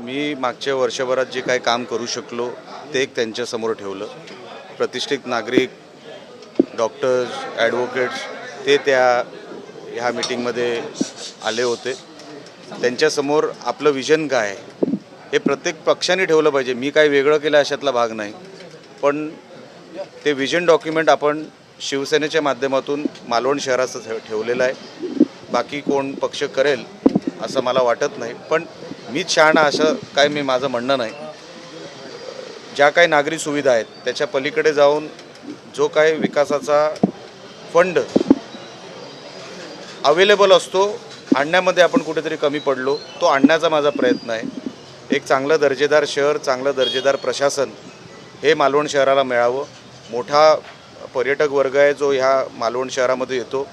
मी मागच्या वर्षभरात जे काही काम करू शकलो ते एक त्यांच्यासमोर ठेवलं. प्रतिष्ठित नागरिक, डॉक्टर्स, ॲडव्होकेट्स ते ह्या मीटिंगमध्ये आले होते. त्यांच्यासमोर आपलं विजन काय आहे हे प्रत्येक पक्षाने ठेवलं पाहिजे. मी काय वेगळं केलं अशातला भाग नाही, पण ते विजन डॉक्युमेंट आपण शिवसेनेच्या माध्यमातून मालवण शहराचं ठेवलेलं आहे. बाकी कोण पक्ष करेल असं मला वाटत नाही, पण मीच शहाणा असं काय माझं म्हणणं नाही. ज्या काही नागरी सुविधा आहेत त्याच्या पलीकडे जाऊन जो काही विकासाचा फंड अवेलेबल असतो आणण्यामध्ये आपण कुठेतरी कमी पडलो, तो आणण्याचा माझा प्रयत्न आहे. एक चांगलं दर्जेदार शहर, चांगलं दर्जेदार प्रशासन हे मालवण शहराला मिळावं. मोठा पर्यटक वर्ग आहे जो ह्या मालवण शहरामध्ये येतो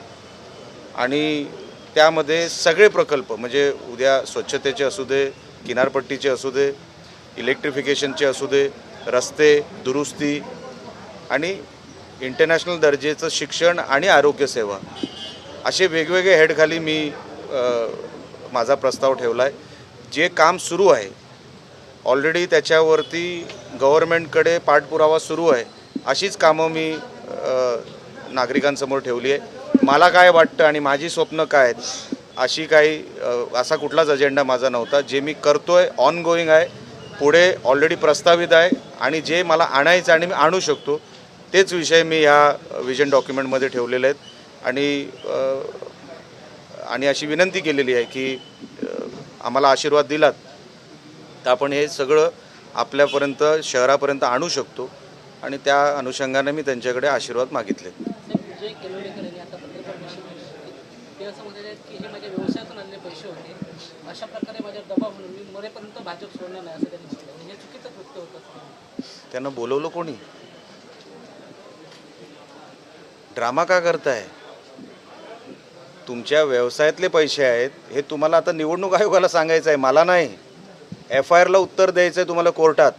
आणि त्यामध्ये सगळे प्रकल्प म्हणजे उद्या स्वच्छतेचे असू दे, किनारपट्टीचे असू दे, इलेक्ट्रिफिकेशनचे असू दे, रस्ते दुरुस्ती आणि इंटरनॅशनल दर्जेचं शिक्षण आणि आरोग्यसेवा असे वेगवेगळे हेडखाली मी माझा प्रस्ताव ठेवला आहे. जे काम सुरू आहे ऑलरेडी त्याच्यावरती गव्हर्नमेंटकडे पाठपुरावा सुरू आहे. अशीच कामं मी नागरिकांसमोर ठेवली आहे. मला काय वाटतं आणि माझी स्वप्न काय आहेत अशी काही असा कुठलाच अजेंडा माझा नव्हता. जे मी करतो आहे ऑन गोईंग आहे, पुढे ऑलरेडी प्रस्तावित आहे आणि जे मला आणायचं आणि मी आणू शकतो तेच विषय मी ह्या विजन डॉक्युमेंटमध्ये ठेवलेले आहेत. आणि अशी विनंती केलेली आहे की आम्हाला आशीर्वाद दिलात तर आपण हे सगळं आपल्यापर्यंत शहरापर्यंत आणू शकतो आणि त्या अनुषंगाने मी त्यांच्याकडे आशीर्वाद मागितले. अशा प्रकारे माझ्या दबाव म्हणून मी मरेपर्यंत भाजप सोडणार नाही असं त्यांनी म्हटलं. हे चुकीचं कृत्य होतं. त्यांना बोलवलं कोणी? ड्रामा का करताय? तुमच्या व्यवसायातले पैसे आहेत हे तुम्हाला आता निवडणूक आयोगाला सांगायचं आहे, मला नाही. FIRला उत्तर द्यायचं आहे तुम्हाला कोर्टात.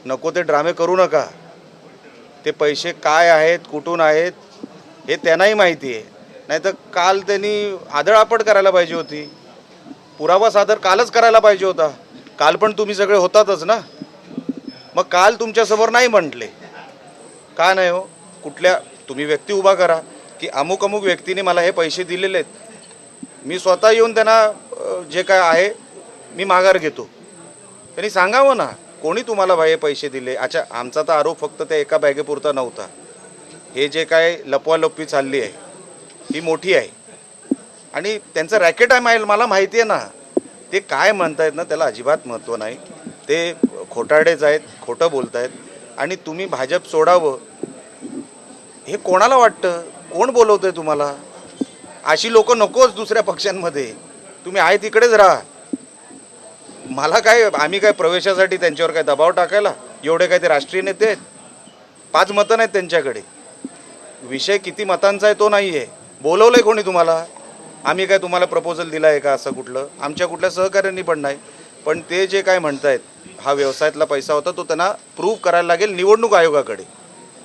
नको ते ड्रामे करू नका. ते पैसे काय आहेत, कुठून आहेत हे त्यांनाही माहिती आहे. नाहीतर काल त्यांनी आदळआपट करायला पाहिजे होती. पुरावा सादर कालच करायला पाहिजे होता. काल पण तुम्ही सगळे होतातच ना. मग काल तुमच्यासमोर नाही म्हटले का नाही हो? कुठल्या तुम्ही व्यक्ती उभा करा की अमुक अमुक व्यक्तीने मला हे पैसे दिलेले आहेत, मी स्वतः येऊन त्यांना जे काय आहे मी माघार घेतो. त्यांनी सांगावं ना कोणी तुम्हाला हे पैसे दिले. अच्छा, आमचा तर आरोप फक्त त्या एका बॅगेपुरता नव्हता. हे जे काय लपवालपवी चालली आहे ही मोठी आहे आणि त्यांचं रॅकेट आहे मला माहिती आहे ना. ते काय म्हणतायत ना त्याला अजिबात महत्त्व नाही. ते खोटारडेच आहेत, खोटं बोलत आहेत. आणि तुम्ही भाजप सोडावं हे कोणाला वाटतं? कोण बोलवतंय तुम्हाला? अशी लोक नकोच दुसऱ्या पक्षांमध्ये. तुम्ही आहे तिकडेच राहा. मला काय, आम्ही काय प्रवेशासाठी त्यांच्यावर काय दबाव टाकायला? एवढे काय ते राष्ट्रीय नेते आहेत? 5 मतं नाहीत त्यांच्याकडे. विषय किती मतांचा आहे तो नाही आहे. बोलवलं आहे कोणी तुम्हाला? आम्ही काय तुम्हाला प्रपोजल दिला आहे का असं कुठलं? आमच्या कुठल्या सहकार्यांनी पण नाही. पण ते जे काय म्हणतायत हा व्यवसायातला पैसा होता तो त्यांना प्रूव्ह करायला लागेल निवडणूक आयोगाकडे,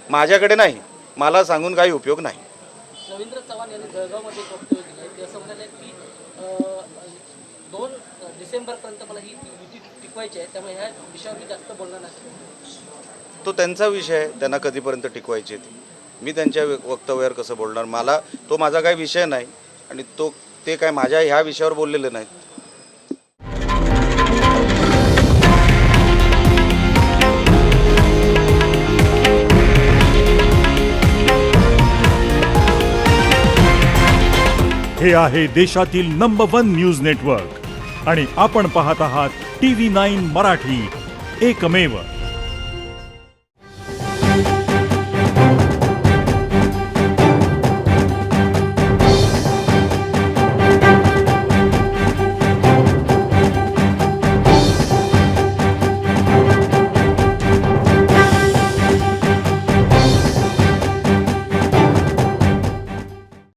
माझ्याकडे नाही. मला सांगून काही उपयोग नाही. रवींद्र चव्हाण यांनी जळगावमध्ये एक वक्तव्य दिलं. ते असं म्हणाले की 2 डिसेंबरपर्यंत मला ही युती टिकवायची आहे, त्यामुळे ह्या विषयावर मी जास्त बोलणार नाही. तो त्यांचा विषय आहे, त्यांना कधीपर्यंत टिकवायची ती. मी त्यांच्या वक्तव्यावर कसं बोलणार? मला तो माझा काही विषय नाही आणि ते काय माझ्या ह्या विषयावर बोललेले नाहीत. हे आहे देशातील नंबर 1 न्यूज नेटवर्क आणि आपण पाहत आहात TV9 मराठी, एकमेव.